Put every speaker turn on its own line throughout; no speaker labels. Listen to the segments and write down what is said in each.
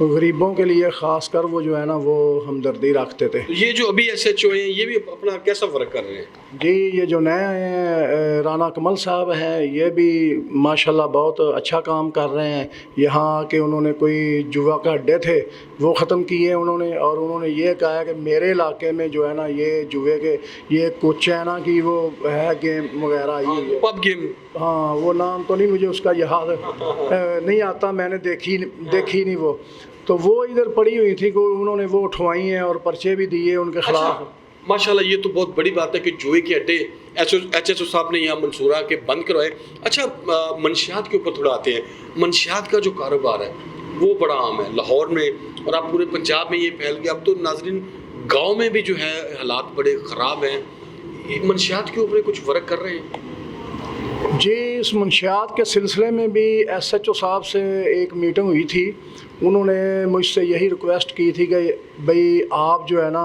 غریبوں کے لیے خاص کر وہ جو ہے نا وہ ہمدردی رکھتے تھے.
یہ جو ابھی SHO ہیں یہ بھی اپنا کیسا ورک کر رہے ہیں؟
جی یہ جو نئے آئے ہیں رانا کمل صاحب ہیں یہ بھی ماشاءاللہ بہت اچھا کام کر رہے ہیں. یہاں کے انہوں نے کوئی جوا کا اڈے تھے وہ ختم کیے انہوں نے, اور انہوں نے یہ کہا ہے کہ میرے علاقے میں جو ہے نا یہ جوے کے یہ کچھ ہے نا کہ وہ ہے گیم وغیرہ یہ
پب گیم,
ہاں وہ نام تو نہیں مجھے اس کا یاد نہیں آتا, میں نے دیکھی نہیں وہ, تو وہ ادھر پڑی ہوئی تھی کہ انہوں نے وہ اٹھوائی ہیں اور پرچے بھی دیے ان کے خلاف.
ماشاءاللہ یہ تو بہت بڑی بات ہے کہ جوئے کے اڈے HSO صاحب نے یہاں منصورہ کے بند کروائے. اچھا منشیات کے اوپر تھوڑا آتے ہیں. منشیات کا جو کاروبار ہے وہ بڑا عام ہے لاہور میں اور آپ پورے پنجاب میں یہ پھیل گیا. اب تو ناظرین گاؤں میں بھی جو ہے حالات بڑے خراب ہیں. منشیات کے اوپر کچھ ورک کر رہے ہیں؟
جی اس منشیات کے سلسلے میں بھی SHO صاحب سے ایک میٹنگ ہوئی تھی. انہوں نے مجھ سے یہی ریکویسٹ کی تھی کہ بھئی آپ جو ہے نا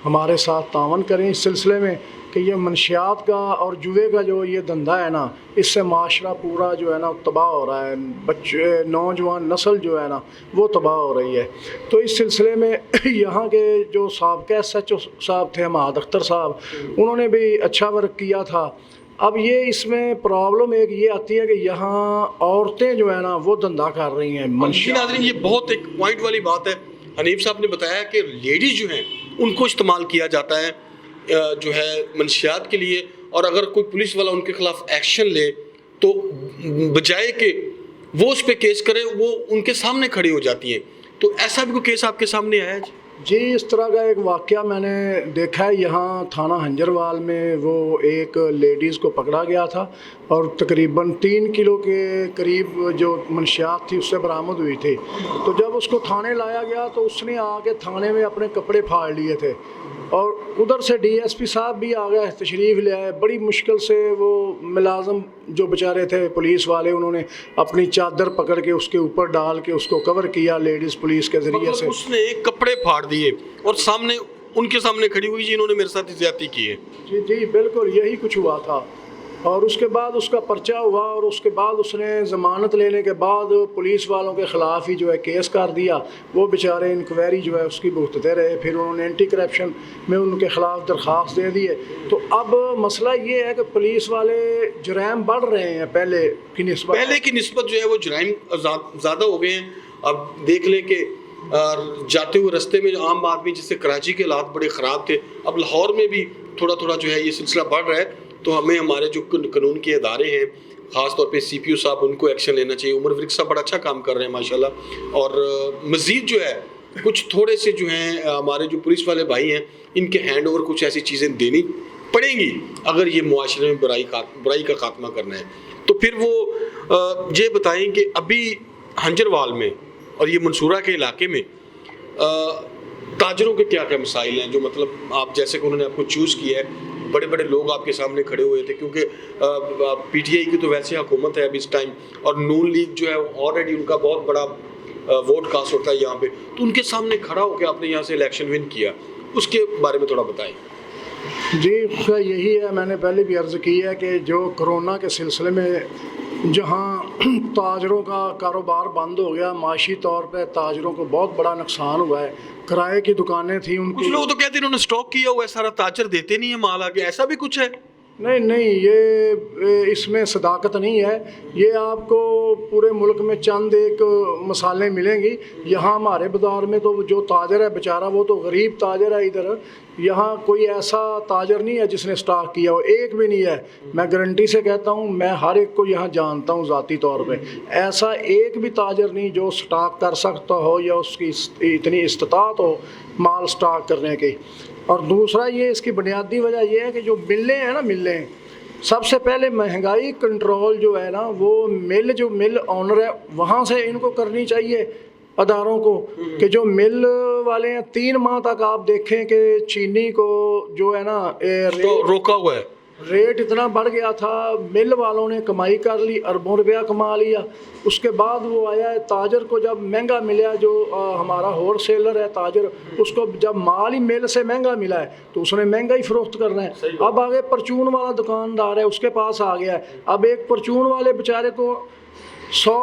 ہمارے ساتھ تعاون کریں اس سلسلے میں کہ یہ منشیات کا اور جوے کا جو یہ دھندا ہے نا اس سے معاشرہ پورا جو ہے نا تباہ ہو رہا ہے. بچے نوجوان نسل جو ہے نا وہ تباہ ہو رہی ہے. تو اس سلسلے میں یہاں کے جو سابقہ SHO صاحب تھے حماد اختر صاحب انہوں نے بھی اچھا ورک کیا تھا. اب یہ اس میں پرابلم ایک یہ آتی ہے کہ یہاں عورتیں جو ہے نا وہ دھندا کر رہی ہیں.
ناظرین یہ بہت ایک پوائنٹ والی بات ہے. حنیف صاحب نے بتایا کہ لیڈیز جو ہیں ان کو استعمال کیا جاتا ہے جو ہے منشیات کے لیے, اور اگر کوئی پولیس والا ان کے خلاف ایکشن لے تو بجائے کہ وہ اس پہ کیس کرے وہ ان کے سامنے کھڑی ہو جاتی ہیں. تو ایسا بھی کوئی کیس آپ کے سامنے آیا ہے؟
جی اس طرح کا ایک واقعہ میں نے دیکھا ہے. یہاں تھانہ ہنجروال میں وہ ایک لیڈیز کو پکڑا گیا تھا اور تقریباً 3 کلو کے قریب جو منشیات تھی اس سے برآمد ہوئی تھی. تو جب اس کو تھانے لایا گیا تو اس نے آ کے تھانے میں اپنے کپڑے پھاڑ لیے تھے, اور ادھر سے DSP صاحب بھی آ گئے, تشریف لے آئے. بڑی مشکل سے وہ ملازم جو بیچارے تھے پولیس والے انہوں نے اپنی چادر پکڑ کے اس کے اوپر ڈال کے اس کو کور کیا لیڈیز پولیس کے ذریعے سے.
اس نے ایک کپڑے پھاڑ دیے اور سامنے ان کے سامنے کھڑی ہوئی جی انہوں نے میرے ساتھ زیادتی کی ہے.
جی بالکل یہی کچھ ہوا تھا. اور اس کے بعد اس کا پرچہ ہوا اور اس کے بعد اس نے ضمانت لینے کے بعد پولیس والوں کے خلاف ہی جو ہے کیس کر دیا. وہ بیچارے انکوائری جو ہے اس کی بھگتتے رہے. پھر انہوں نے اینٹی کرپشن میں ان کے خلاف درخواست دے دیے. تو اب مسئلہ یہ ہے کہ پولیس والے جرائم بڑھ رہے ہیں پہلے کی
نسبت جو ہے وہ جرائم زیادہ ہو گئے ہیں. اب دیکھ لیں کہ جاتے ہوئے رستے میں جو عام آدمی جس سے کراچی کے حالات بڑے خراب تھے, اب لاہور میں بھی تھوڑا تھوڑا جو ہے یہ سلسلہ بڑھ رہا ہے. تو ہمیں ہمارے جو قانون کے ادارے ہیں خاص طور پہ CPO صاحب ان کو ایکشن لینا چاہیے. عمر ورک صاحب بڑا اچھا کام کر رہے ہیں ماشاءاللہ. اور مزید جو ہے کچھ تھوڑے سے جو ہیں ہمارے جو پولیس والے بھائی ہیں ان کے ہینڈ اوور کچھ ایسی چیزیں دینی پڑیں گی اگر یہ معاشرے میں برائی کا خاتمہ کرنا ہے. تو پھر وہ یہ بتائیں کہ ابھی ہنجروال میں اور یہ منصورہ کے علاقے میں تاجروں کے کیا کیا مسائل ہیں, جو مطلب آپ جیسے کہ انہوں نے آپ کو چوز کیا ہے, بڑے بڑے لوگ آپ کے سامنے کھڑے ہوئے تھے کیونکہ PTI کی تو ویسے حکومت ہے ابھی اس ٹائم, اور نون لیگ جو ہے آلریڈی ان کا بہت بڑا ووٹ کاسٹ ہوتا ہے یہاں پہ, تو ان کے سامنے کھڑا ہو کے آپ نے یہاں سے الیکشن ون کیا, اس کے بارے میں تھوڑا بتائیں.
جی یہی ہے, میں نے پہلے بھی عرض کی ہے کہ جو کرونا کے سلسلے میں جہاں تاجروں کا کاروبار بند ہو گیا, معاشی طور پہ تاجروں کو بہت بڑا نقصان ہوا ہے. کرائے کی دکانیں تھیں ان کی,
کچھ لوگ تو کہتے ہیں انہوں نے اسٹاک کیا ہوا ہے سارا, تاجر دیتے نہیں ہیں مال آگے, ایسا بھی کچھ ہے؟
نہیں یہ اس میں صداقت نہیں ہے. یہ آپ کو پورے ملک میں چند ایک مثالیں ملیں گی. یہاں ہمارے بازار میں تو جو تاجر ہے بیچارہ وہ تو غریب تاجر ہے. ادھر یہاں کوئی ایسا تاجر نہیں ہے جس نے اسٹاک کیا ہو, ایک بھی نہیں ہے. میں گارنٹی سے کہتا ہوں, میں ہر ایک کو یہاں جانتا ہوں ذاتی طور پہ, ایسا ایک بھی تاجر نہیں جو اسٹاک کر سکتا ہو یا اس کی اتنی استطاعت ہو مال اسٹاک کرنے کی. اور دوسرا یہ اس کی بنیادی وجہ یہ ہے کہ جو ملیں ہیں نا, ملیں سب سے پہلے مہنگائی کنٹرول جو ہے نا وہ مل آنر ہے وہاں سے ان کو کرنی چاہیے اداروں کو, کہ جو مل والے ہیں 3 ماہ تک آپ دیکھیں کہ چینی کو جو ہے نا
روکا ہوا ہے,
ریٹ اتنا بڑھ گیا تھا, مل والوں نے کمائی کر لی, اربوں روپیہ کما لیا. اس کے بعد وہ آیا ہے تاجر کو جب مہنگا ملا, جو ہمارا ہول سیلر ہے تاجر, اس کو جب مال ہی مل سے مہنگا ملا ہے تو اس نے مہنگا ہی فروخت کرنا ہے. اب آگے پرچون والا دکاندار ہے اس کے پاس آ گیا ہے. اب ایک پرچون والے بیچارے کو 100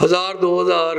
1000-2000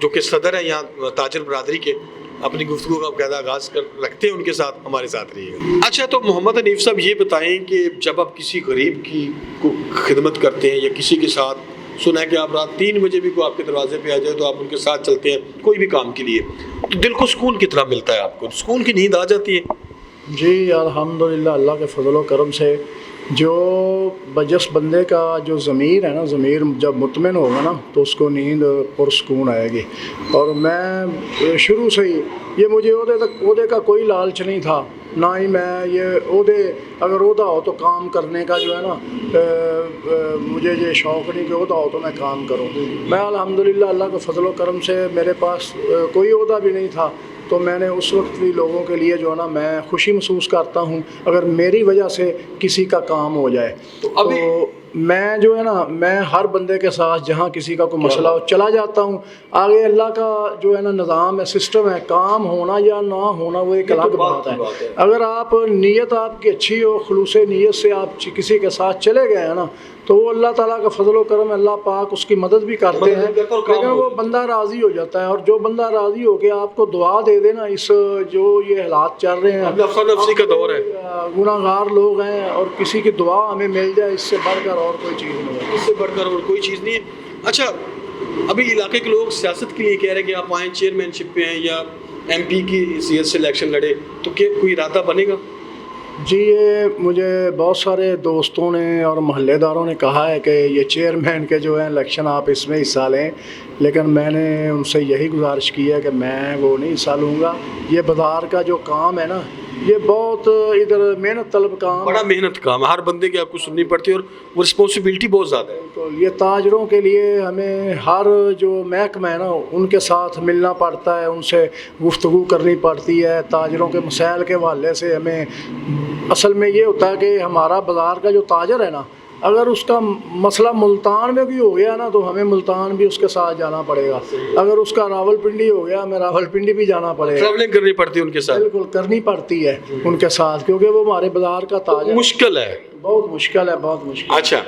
جو کہ صدر ہیں یہاں تاجر برادری کے، اپنی گفتگو کا باقاعدہ آغاز رکھتے ہیں ان کے ساتھ، ہمارے ساتھ رہیے گا۔ اچھا، تو محمد حنیف صاحب یہ بتائیں کہ جب آپ کسی غریب کی کو خدمت کرتے ہیں یا کسی کے ساتھ، سنا ہے کہ آپ رات 3 بجے بھی کوئی آپ کے دروازے پہ آ جائے تو آپ ان کے ساتھ چلتے ہیں کوئی بھی کام کے لیے، تو دل کو سکون کتنا ملتا ہے؟ آپ کو سکون کی نیند آ جاتی ہے؟
جی الحمدللہ، اللہ کے فضل و کرم سے جو بجس بندے کا جو ضمیر ہے نا، ضمیر جب مطمئن ہوگا نا تو اس کو نیند پرسکون آئے گی۔ اور میں شروع سے ہی یہ مجھے عہدے کا کوئی لالچ نہیں تھا، نہ ہی میں یہ اگر عہدہ ہو تو کام کرنے کا جو ہے نا مجھے یہ شوق نہیں کہ عہدہ ہو تو میں کام کروں۔ میں الحمدللہ اللہ کے فضل و کرم سے میرے پاس کوئی عہدہ بھی نہیں تھا، تو میں نے اس وقت بھی لوگوں کے لیے جو ہے نا میں خوشی محسوس کرتا ہوں اگر میری وجہ سے کسی کا کام ہو جائے۔ تو میں جو ہے نا میں ہر بندے کے ساتھ جہاں کسی کا کوئی مسئلہ ہو چلا جاتا ہوں۔ آگے اللہ کا جو ہے نا نظام ہے، سسٹم ہے، کام ہونا یا نہ ہونا وہ ایک الگ بات ہے۔ اگر آپ نیت آپ کی اچھی ہو، خلوص نیت سے آپ کسی کے ساتھ چلے گئے ہیں نا تو وہ اللہ تعالیٰ کا فضل و کرم، اللہ پاک اس کی مدد بھی کرتے ہیں، لیکن وہ بندہ راضی ہو جاتا ہے۔ اور جو بندہ راضی ہو کے آپ کو دعا دے دے نا، اس جو یہ حالات چل رہے ہیں،
نفسا نفسی کا دور ہے،
گناہ گار لوگ ہیں، اور کسی کی دعا ہمیں مل جائے اس سے بڑھ کر اور کوئی چیز نہیں ہے،
اس سے بڑھ کر اور کوئی چیز نہیں ہے۔ اچھا، ابھی علاقے کے لوگ سیاست کے لیے کہہ رہے ہیں کہ آپ آئیں چیئرمین شپ پہ ہیں یا MP کی سیاست سے الیکشن لڑے، تو کیا کوئی ارادہ بنے گا؟
جی یہ مجھے بہت سارے دوستوں نے اور محلے داروں نے کہا ہے کہ یہ چیئرمین کے جو ہیں الیکشن آپ اس میں حصہ لیں، لیکن میں نے ان سے یہی گزارش کی ہے کہ میں وہ نہیں حصہ لوں گا۔ یہ بازار کا جو کام ہے نا، یہ بہت ادھر محنت طلب کام،
بڑا محنت کام ہے، ہر بندے کی آپ کو سننی پڑتی ہے اور وہ رسپانسبلٹی بہت زیادہ ہے۔
تو یہ تاجروں کے لیے ہمیں ہر جو محکمہ ہے نا ان کے ساتھ ملنا پڑتا ہے، ان سے گفتگو کرنی پڑتی ہے۔ تاجروں کے مسائل کے حوالے سے ہمیں اصل میں یہ ہوتا ہے کہ ہمارا بازار کا جو تاجر ہے نا، اگر اس کا مسئلہ ملتان میں بھی ہو گیا نا تو ہمیں ملتان بھی اس کے ساتھ جانا پڑے گا، اگر اس کا راول پنڈی ہو گیا ہمیں راول پنڈی بھی جانا پڑے گا،
ٹریولنگ کرنی پڑتی ہے ان کے ساتھ،
بالکل کرنی پڑتی ہے ان کے ساتھ، کیونکہ وہ ہمارے بازار کا تاجر
مشکل ہے،
بہت مشکل ہے، بہت مشکل۔
اچھا،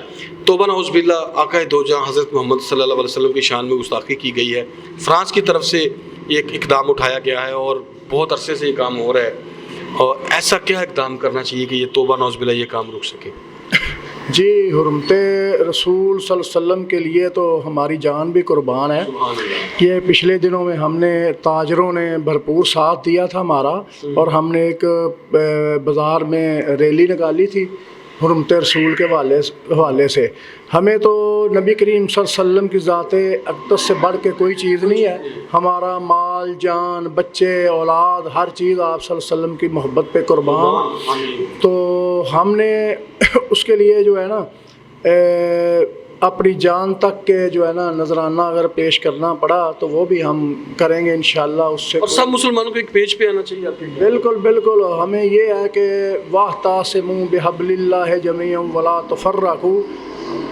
توبہ نعوذ باللہ، آقا دو جہاں حضرت محمد صلی اللہ علیہ وسلم کی شان میں گستاخی کی گئی ہے، فرانس کی طرف سے ایک اقدام اٹھایا گیا ہے اور بہت عرصے سے یہ کام ہو رہا ہے، اور ایسا کیا اقدام کرنا چاہیے کہ یہ توبہ نعوذ باللہ یہ کام رک سکے؟
جی حرمت رسول صلی اللہ علیہ وسلم کے لیے تو ہماری جان بھی قربان ہے۔ یہ پچھلے دنوں میں ہم نے تاجروں نے بھرپور ساتھ دیا تھا ہمارا، اور ہم نے ایک بازار میں ریلی نکالی تھی حرمت رسول کے حوالے سے۔ ہمیں تو نبی کریم صلی اللہ علیہ وسلم کی ذات اقدس سے بڑھ کے کوئی چیز نہیں ہے، ہمارا مال جان بچے اولاد ہر چیز آپ صلی اللہ علیہ وسلم کی محبت پہ قربان۔ تو ہم نے اس کے لیے جو ہے نا اپنی جان تک کے جو ہے نا نذرانہ اگر پیش کرنا پڑا تو وہ بھی ہم کریں گے انشاءاللہ۔ اس سے
اور سب مسلمانوں کو ایک پیج پہ آنا چاہیے آپ کے؟
بالکل بالکل، ہمیں یہ ہے کہ واعتصموا بحبل اللہ جمیعا ولا تفرقوا،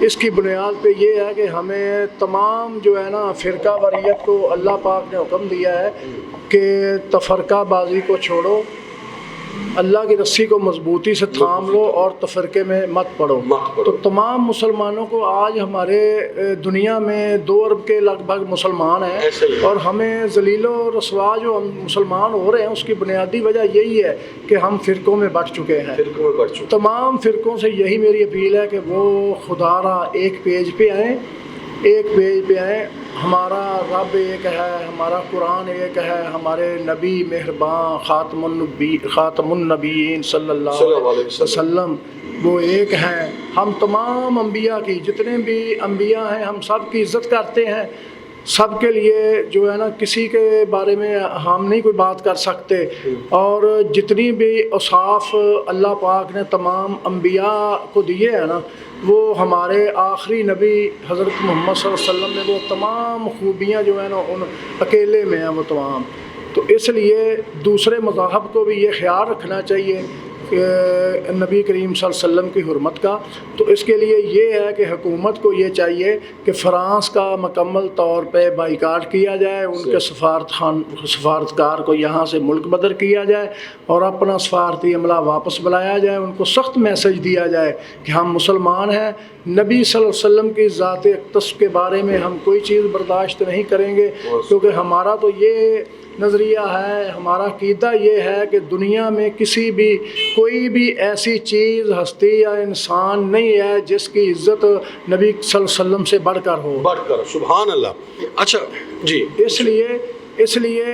اس کی بنیاد پہ یہ ہے کہ ہمیں تمام جو ہے نا فرقہ واریت کو اللہ پاک نے حکم دیا ہے کہ تفرقہ بازی کو چھوڑو، اللہ کی رسی کو مضبوطی سے تھام لو اور تفرقے میں مت پڑو۔ تو تمام مسلمانوں کو آج ہمارے دنیا میں 2 ارب کے لگ بھگ مسلمان ہیں، اور ہمیں ذلیل و رسوا جو ہم مسلمان ہو رہے ہیں اس کی بنیادی وجہ یہی ہے کہ ہم فرقوں میں بٹ چکے ہیں۔ تمام فرقوں سے یہی میری اپیل ہے کہ وہ خدا را ایک پیج پہ آئیں، ایک پیج پہ آئیں۔ ہمارا رب ایک ہے، ہمارا قرآن ایک ہے، ہمارے نبی مہربان خاتم النبیین صلی اللہ علیہ وسلم وہ ایک ہیں۔ ہم تمام انبیاء کی، جتنے بھی انبیاء ہیں ہم سب کی عزت کرتے ہیں، سب کے لیے جو ہے نا کسی کے بارے میں ہم نہیں کوئی بات کر سکتے، اور جتنی بھی اوصاف اللہ پاک نے تمام انبیاء کو دیے ہیں نا وہ ہمارے آخری نبی حضرت محمد صلی اللہ علیہ وسلم نے وہ تمام خوبیاں جو ہیں نا ان اکیلے میں ہیں وہ تمام۔ تو اس لیے دوسرے مذاہب کو بھی یہ خیال رکھنا چاہیے نبی کریم صلی اللہ علیہ وسلم کی حرمت کا، تو اس کے لیے یہ ہے کہ حکومت کو یہ چاہیے کہ فرانس کا مکمل طور پہ بائیکاٹ کیا جائے، ان کے سفارتکار کو یہاں سے ملک بدر کیا جائے اور اپنا سفارتی عملہ واپس بلایا جائے، ان کو سخت میسج دیا جائے کہ ہم مسلمان ہیں، نبی صلی اللہ علیہ وسلم کی ذات اقدس کے بارے میں ہم کوئی چیز برداشت نہیں کریں گے، کیونکہ ہمارا تو یہ نظریہ ہے، ہمارا عقیدہ یہ ہے کہ دنیا میں کسی بھی کوئی بھی ایسی چیز، ہستی یا انسان نہیں ہے جس کی عزت نبی صلی اللہ علیہ وسلم سے بڑھ کر ہو،
بڑھ کر، سبحان اللہ۔ اچھا جی،
اس لیے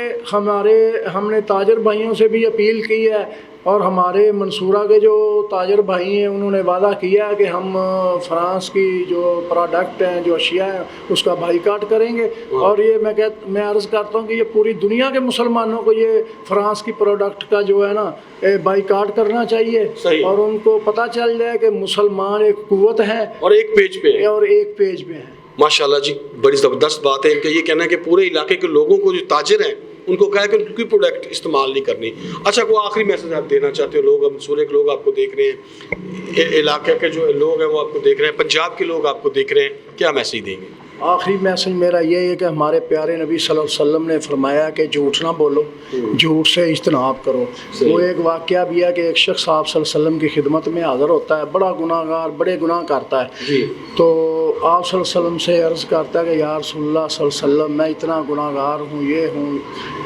ہم نے تاجر بھائیوں سے بھی اپیل کی ہے، اور ہمارے منصورہ کے جو تاجر بھائی ہیں انہوں نے وعدہ کیا ہے کہ ہم فرانس کی جو پروڈکٹ ہیں، جو اشیاء ہیں، اس کا بائیکاٹ کریں گے، اور یہ میں عرض کرتا ہوں کہ یہ پوری دنیا کے مسلمانوں کو یہ فرانس کی پروڈکٹ کا جو ہے نا بائیکاٹ کرنا چاہیے، اور ان کو پتہ چل جائے کہ مسلمان ایک قوت ہے
اور ایک پیج پہ
ہیں۔
ماشاءاللہ جی، بڑی زبردست بات ہے ان کا یہ کہنا ہے کہ پورے علاقے کے لوگوں کو جو تاجر ہیں ان کو کہا کہ ان کی پروڈکٹ استعمال نہیں کرنی۔ اچھا، کوئی آخری میسج آپ دینا چاہتے ہو؟ لوگ اب سورے کے لوگ آپ کو دیکھ رہے ہیں، علاقے کے جو لوگ ہیں وہ آپ کو دیکھ رہے ہیں، پنجاب کے لوگ آپ کو دیکھ رہے ہیں، کیا میسج دیں گے؟
آخری میسج میرا یہ ہے کہ ہمارے پیارے نبی صلی اللہ علیہ وسلم نے فرمایا کہ جھوٹ نہ بولو، جھوٹ سے اجتناب کرو۔ وہ ایک واقعہ بھی ہے کہ ایک شخص آپ صلی اللہ علیہ وسلم کی خدمت میں حاضر ہوتا ہے، بڑا گناہ گار، بڑے گناہ کرتا ہے، تو آپ صلی اللہ علیہ وسلم سے عرض کرتا ہے کہ یا رسول اللہ صلی اللہ علیہ وسلم، میں اتنا گناہ گار ہوں،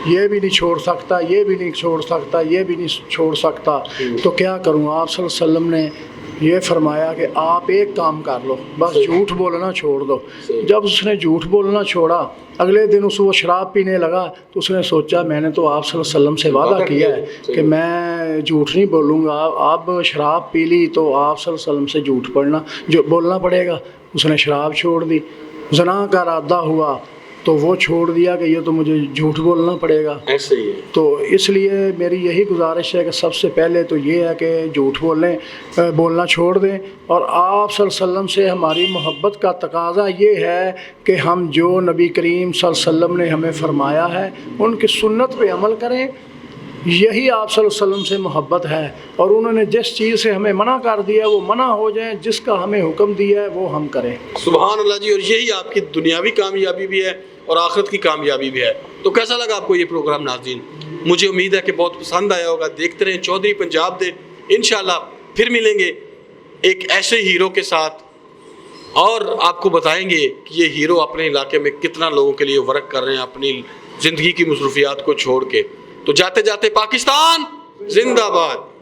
یہ بھی نہیں چھوڑ سکتا، یہ بھی نہیں چھوڑ سکتا، یہ بھی نہیں چھوڑ سکتا، تو کیا کروں؟ آپ صلی اللہ علیہ وسلم نے یہ فرمایا کہ آپ ایک کام کر لو، بس جھوٹ بولنا چھوڑ دو۔ جب اس نے جھوٹ بولنا چھوڑا، اگلے دن وہ شراب پینے لگا، تو اس نے سوچا میں نے تو آپ صلی اللہ علیہ وسلم سے وعدہ کیا ہے کہ میں جھوٹ نہیں بولوں گا، اب شراب پی لی تو آپ صلی اللہ علیہ وسلم سے جھوٹ بولنا پڑے گا۔ اس نے شراب چھوڑ دی، زنا کا ارادہ ہوا تو وہ چھوڑ دیا کہ یہ تو مجھے جھوٹ بولنا پڑے گا۔
ایسے ہی ہے۔
تو اس لیے میری یہی گزارش ہے کہ سب سے پہلے تو یہ ہے کہ جھوٹ بولنا چھوڑ دیں، اور آپ صلی اللہ علیہ وسلم سے ہماری محبت کا تقاضا یہ ہے کہ ہم جو نبی کریم صلی اللہ علیہ وسلم نے ہمیں فرمایا ہے ان کی سنت پہ عمل کریں، یہی آپ صلی اللہ علیہ وسلم سے محبت ہے، اور انہوں نے جس چیز سے ہمیں منع کر دیا ہے وہ منع ہو جائیں، جس کا ہمیں حکم دیا ہے وہ ہم کریں۔
سبحان اللہ جی، اور یہی آپ کی دنیاوی کامیابی بھی ہے اور آخرت کی کامیابی بھی ہے۔ تو کیسا لگا آپ کو یہ پروگرام ناظرین؟ مجھے امید ہے کہ بہت پسند آیا ہوگا۔ دیکھتے رہیں چودھری پنجاب دے، انشاءاللہ پھر ملیں گے ایک ایسے ہیرو کے ساتھ، اور آپ کو بتائیں گے کہ یہ ہیرو اپنے علاقے میں کتنا لوگوں کے لیے ورک کر رہے ہیں اپنی زندگی کی مصروفیات کو چھوڑ کے۔ تو جاتے جاتے پاکستان زندہ باد۔